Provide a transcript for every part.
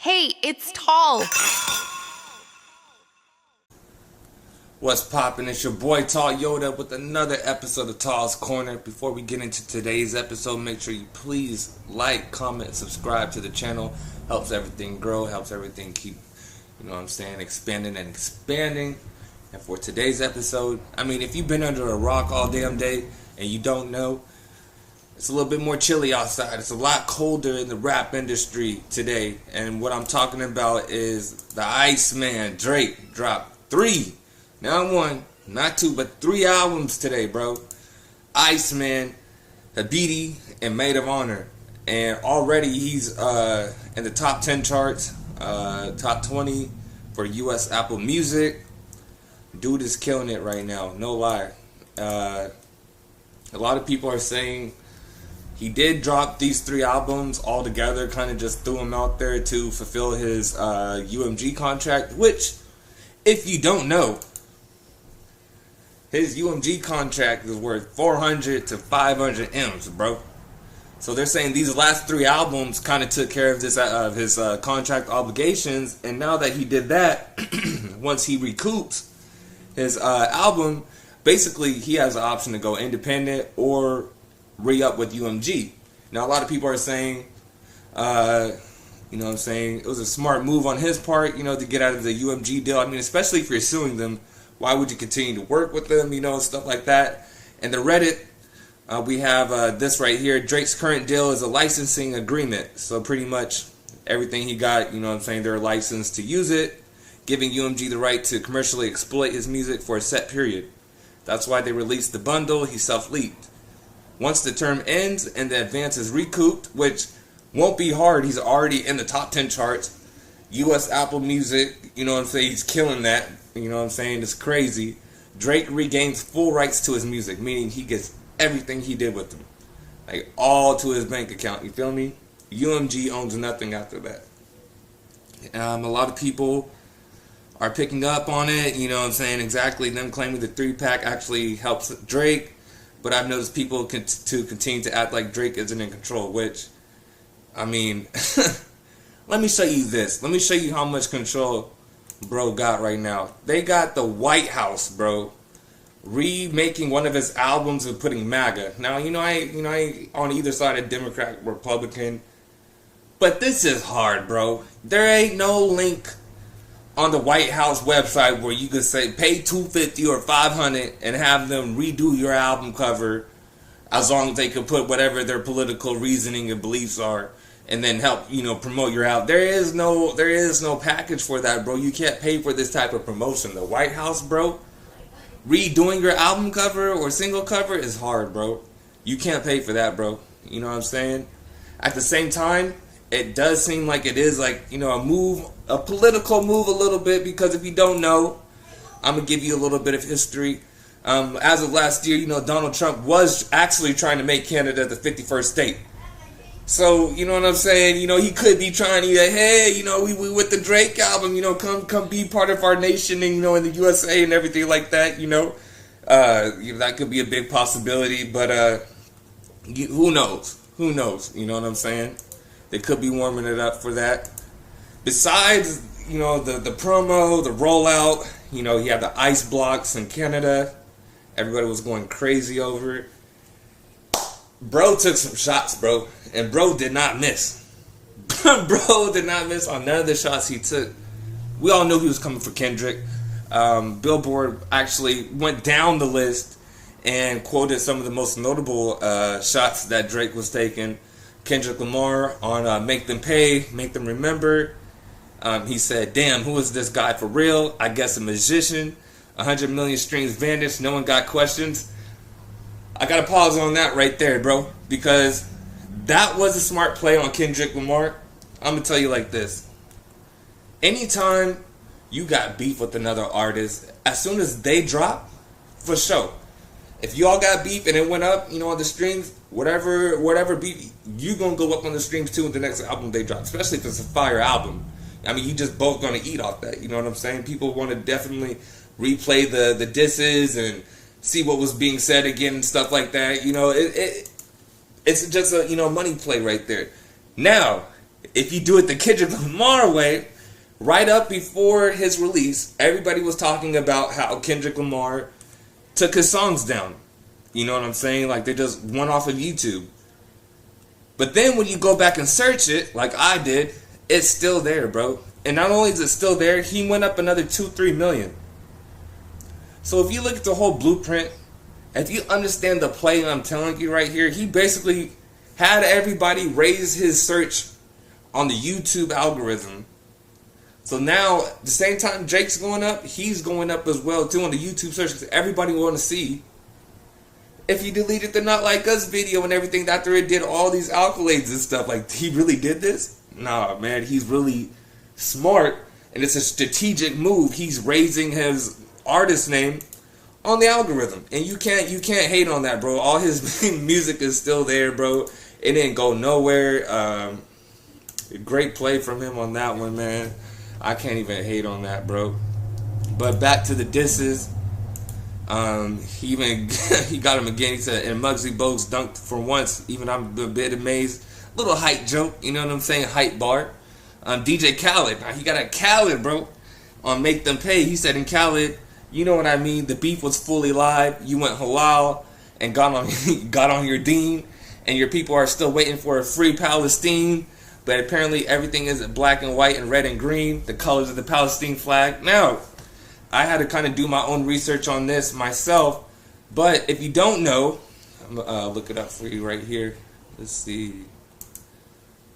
Hey, it's Tall. What's poppin'? It's your boy Tall Yoda with another episode of Tall's Corner. Before we get into today's episode, make sure you please like, comment, subscribe to the channel. Helps everything grow, helps everything keep, expanding and expanding. And for today's episode, if you've been under a rock all damn day and you don't know, it's a little bit more chilly outside. It's a lot colder in the rap industry today. And what I'm talking about is the Iceman, Drake, dropped 3. Not 1, not 2, but 3 albums today, bro. Iceman, Habiti, and Maid of Honor. And already he's in the top 10 charts, top 20 for US Apple Music. Dude is killing it right now, no lie. A lot of people are saying he did drop these 3 albums all together, kind of just threw them out there to fulfill his UMG contract, which, if you don't know, his UMG contract is worth 400 to 500 M's, bro. So they're saying these last 3 albums kind of took care of this his contract obligations, and now that he did that, once he recoups his album, basically he has the option to go independent or re-up with UMG. Now a lot of people are saying, it was a smart move on his part, to get out of the UMG deal. Especially if you're suing them. Why would you continue to work with them, stuff like that. And the Reddit, we have this right here. Drake's current deal is a licensing agreement. So pretty much everything he got, they're licensed to use it, giving UMG the right to commercially exploit his music for a set period. That's why they released the bundle. He self-leaked. Once the term ends and the advance is recouped, which won't be hard, he's already in the top 10 charts. US Apple Music, he's killing that. It's crazy. Drake regains full rights to his music, meaning he gets everything he did with them. Like, all to his bank account, you feel me? UMG owns nothing after that. A lot of people are picking up on it, exactly. Them claiming the 3-pack actually helps Drake. But I've noticed people continue to act like Drake isn't in control, which, let me show you this. Let me show you how much control bro got right now. They got the White House, bro, remaking one of his albums and putting MAGA. Now, I ain't on either side of Democrat, Republican, but this is hard, bro. There ain't no link on the White House website where you could say pay $250 or $500 and have them redo your album cover, as long as they could put whatever their political reasoning and beliefs are, and then help promote your album. There is no package for that, bro. You can't pay for this type of promotion. The White House, bro, redoing your album cover or single cover is hard, bro. You can't pay for that, bro. You know what I'm saying? At the same time, it does seem like it is a move, a political move a little bit, because if you don't know, I'm going to give you a little bit of history. As of last year, Donald Trump was actually trying to make Canada the 51st state. So, you know what I'm saying? He could be trying to, hey, we with the Drake album, come be part of our nation and, in the USA and everything like that, that could be a big possibility, but who knows? Who knows? You know what I'm saying? They could be warming it up for that. Besides, the promo, the rollout, he had the ice blocks in Canada. Everybody was going crazy over it. Bro took some shots, bro, and bro did not miss. Bro did not miss on none of the shots he took. We all knew he was coming for Kendrick. Billboard actually went down the list and quoted some of the most notable shots that Drake was taking. Kendrick Lamar on Make Them Pay, Make Them Remember. He said, damn, who is this guy for real? I guess a magician. 100 million streams vanished. No one got questions. I got to pause on that right there, bro, because that was a smart play on Kendrick Lamar. I'm going to tell you like this. Anytime you got beef with another artist, as soon as they drop, for sure. If you all got beef and it went up, on the streams, whatever beef, you going to go up on the streams too with the next album they drop, especially if it's a fire album. You just both going to eat off that, you know what I'm saying? People want to definitely replay the disses and see what was being said again and stuff like that. It's just a money play right there. Now, If you do it the Kendrick Lamar way, right up before his release, everybody was talking about how Kendrick Lamar took his songs down. You know what I'm saying? Like, they just went off of YouTube. But then when you go back and search it, like I did, it's still there, bro. And not only is it still there, he went up another 2-3 million. So if you look at the whole blueprint, if you understand the play I'm telling you right here, he basically had everybody raise his search on the YouTube algorithm. So now, at the same time Drake's going up, he's going up as well too on the YouTube search, because everybody want to see if he deleted the Not Like Us video and everything after it did all these accolades and stuff. Like, he really did this? Nah, man, he's really smart, and it's a strategic move. He's raising his artist name on the algorithm, and you can't hate on that, bro. All his music is still there, bro. It didn't go nowhere. Great play from him on that one, man. I can't even hate on that, bro. But back to the disses. He got him again. He said, and Muggsy Bogues dunked for once. Even I'm a bit amazed. Little hype joke, you know what I'm saying? Hype bar. DJ Khaled. Now, he got a Khaled, bro, on Make Them Pay. He said in Khaled, you know what I mean? The beef was fully live. You went halal and got on your deen, and your people are still waiting for a free Palestine. But apparently everything is black and white and red and green, the colors of the Palestine flag. Now, I had to kind of do my own research on this myself. But if you don't know, I'm going to look it up for you right here. Let's see.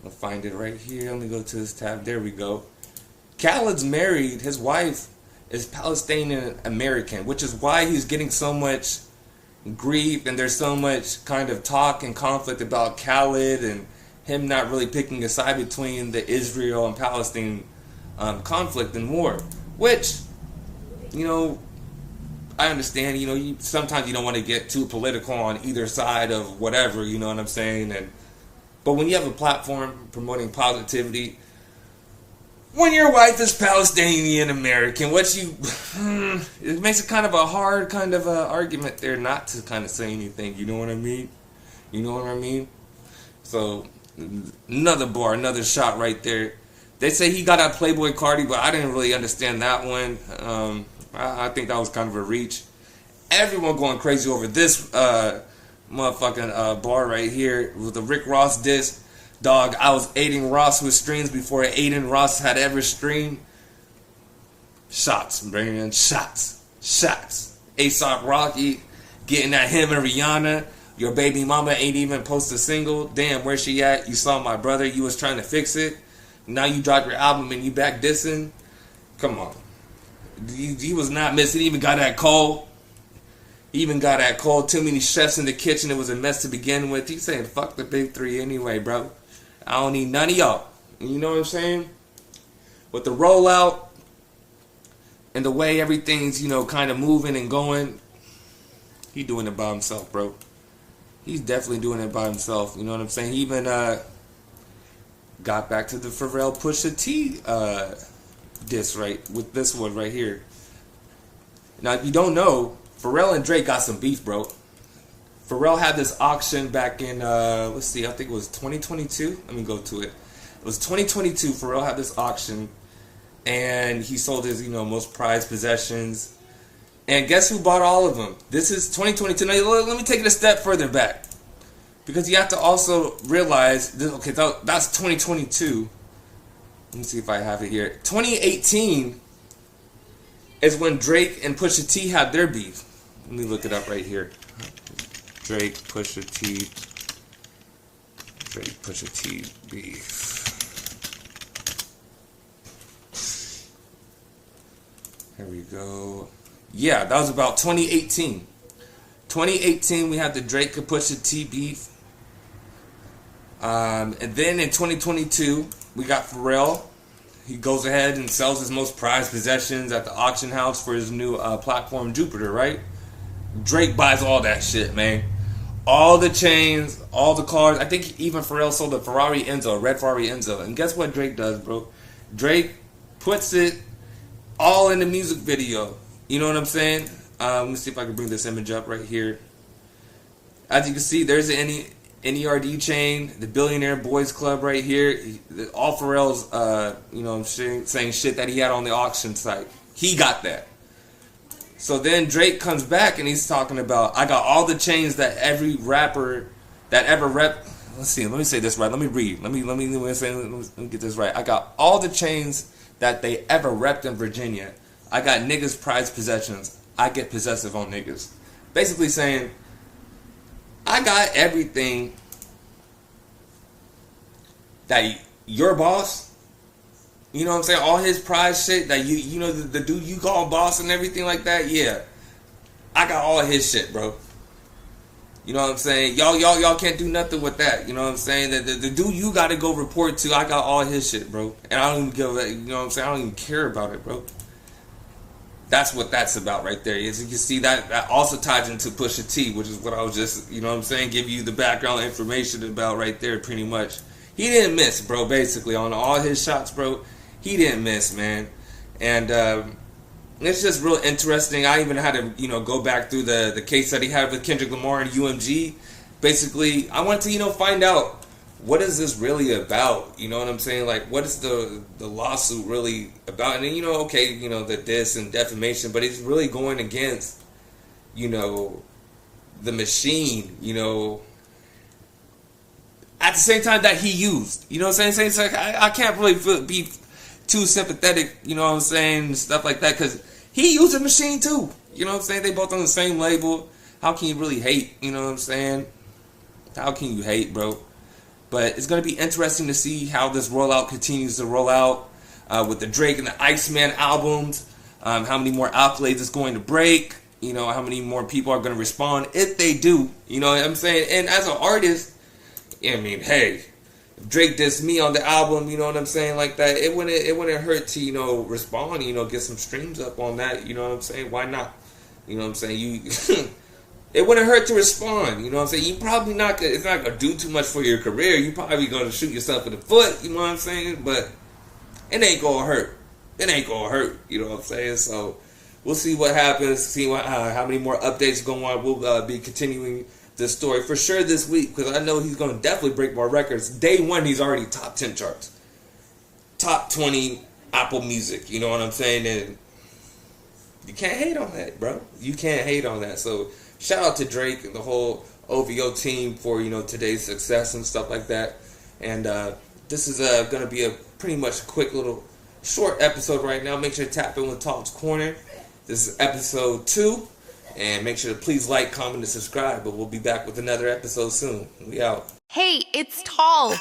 I'll find it right here. Let me go to this tab. There we go. Khaled's married. His wife is Palestinian American, which is why he's getting so much grief, and there's so much kind of talk and conflict about Khaled and him not really picking a side between the Israel and Palestine conflict and war. Which, you know, I understand. You know, sometimes you don't want to get too political on either side of whatever. You know what I'm saying? But when you have a platform promoting positivity, when your wife is Palestinian American, it makes it kind of a hard kind of argument there not to kind of say anything. You know what I mean? You know what I mean? So, another bar, another shot right there. They say he got at Playboy Cardi, but I didn't really understand that one. I think that was kind of a reach. Everyone going crazy over this motherfucking bar right here with the Rick Ross diss. Dog, I was aiding Ross with streams before Aiden Ross had ever streamed. Shots, man. Shots. A$AP Rocky getting at him and Rihanna. Your baby mama ain't even post a single. Damn, where she at? You saw my brother. You was trying to fix it. Now you dropped your album and you back dissing. Come on. He was not missing. He even got that cold. Too many chefs in the kitchen. It was a mess to begin with. He's saying, fuck the big three anyway, bro. I don't need none of y'all. You know what I'm saying? With the rollout and the way everything's, you know, kind of moving and going, he doing it by himself, bro. He's definitely doing it by himself. You know what I'm saying? He even got back to the Pharrell Pusha T diss right with this one right here. Now, if you don't know, Pharrell and Drake got some beef, bro. Pharrell had this auction back in, let's see, I think it was 2022. Let me go to it. It was 2022. Pharrell had this auction, and he sold his, you know, most prized possessions. And guess who bought all of them? This is 2022. Now, let me take it a step further back, because you have to also realize, okay, that's 2022. Let me see if I have it here. 2018 is when Drake and Pusha T had their beef. Let me look it up right here. Drake, Pusha T beef. Here we go. Yeah, that was about 2018. 2018, we had the Drake and Pusha T beef. And then in 2022, we got Pharrell. He goes ahead and sells his most prized possessions at the auction house for his new platform, Jupiter, right? Drake buys all that shit, man. All the chains, all the cars. I think even Pharrell sold a Ferrari Enzo, a red Ferrari Enzo. And guess what Drake does, bro? Drake puts it all in the music video. You know what I'm saying? Let me see if I can bring this image up right here. As you can see, there's any NERD chain, the Billionaire Boys Club right here. All Pharrell's, saying shit that he had on the auction site. He got that. So then Drake comes back and he's talking about, I got all the chains that every rapper that ever rep. Let's see. Let me say this right. Let me read. Let me get this right. I got all the chains that they ever repped in Virginia. I got niggas' prized possessions. I get possessive on niggas. Basically saying, I got everything that your boss, you know what I'm saying, all his prize shit that the dude you call boss and everything like that, yeah. I got all his shit, bro. You know what I'm saying? Y'all can't do nothing with that. You know what I'm saying? The dude you gotta go report to, I got all his shit, bro. And I don't even give a, you know what I'm saying? I don't even care about it, bro. That's what that's about right there. As you can see, that also ties into Pusha T, which is what I was just, you know what I'm saying, give you the background information about right there, pretty much. He didn't miss, bro, basically. On all his shots, bro, he didn't miss, man. And it's just real interesting. I even had to, go back through the case that he had with Kendrick Lamar and UMG. Basically, I wanted to, find out, what is this really about? You know what I'm saying? Like, what is the lawsuit really about? And then, the diss and defamation, but it's really going against, the machine, at the same time that he used. You know what I'm saying? It's like, I can't really be too sympathetic, you know what I'm saying, and stuff like that, because he used a machine too. You know what I'm saying? They both on the same label. How can you really hate? You know what I'm saying? How can you hate, bro? But it's going to be interesting to see how this rollout continues to roll out with the Drake and the Iceman albums. How many more accolades it's going to break. How many more people are going to respond if they do. You know what I'm saying? And as an artist, hey, if Drake dissed me on the album, you know what I'm saying, like that, it wouldn't hurt to, respond, get some streams up on that. You know what I'm saying? Why not? You know what I'm saying? It wouldn't hurt to respond, you know what I'm saying? You probably it's not going to do too much for your career. You probably going to shoot yourself in the foot, you know what I'm saying? But it ain't going to hurt. It ain't going to hurt, you know what I'm saying? So we'll see what happens, see how many more updates go on. We'll be continuing this story for sure this week, because I know he's going to definitely break more records. Day one, he's already top 10 charts. Top 20 Apple Music, you know what I'm saying? And you can't hate on that, bro. You can't hate on that. So shout out to Drake and the whole OVO team for, today's success and stuff like that. And this is going to be a pretty much quick little short episode right now. Make sure to tap in with Talk's Corner. This is episode 2. And make sure to please like, comment, and subscribe. But we'll be back with another episode soon. We out. Hey, it's Tall.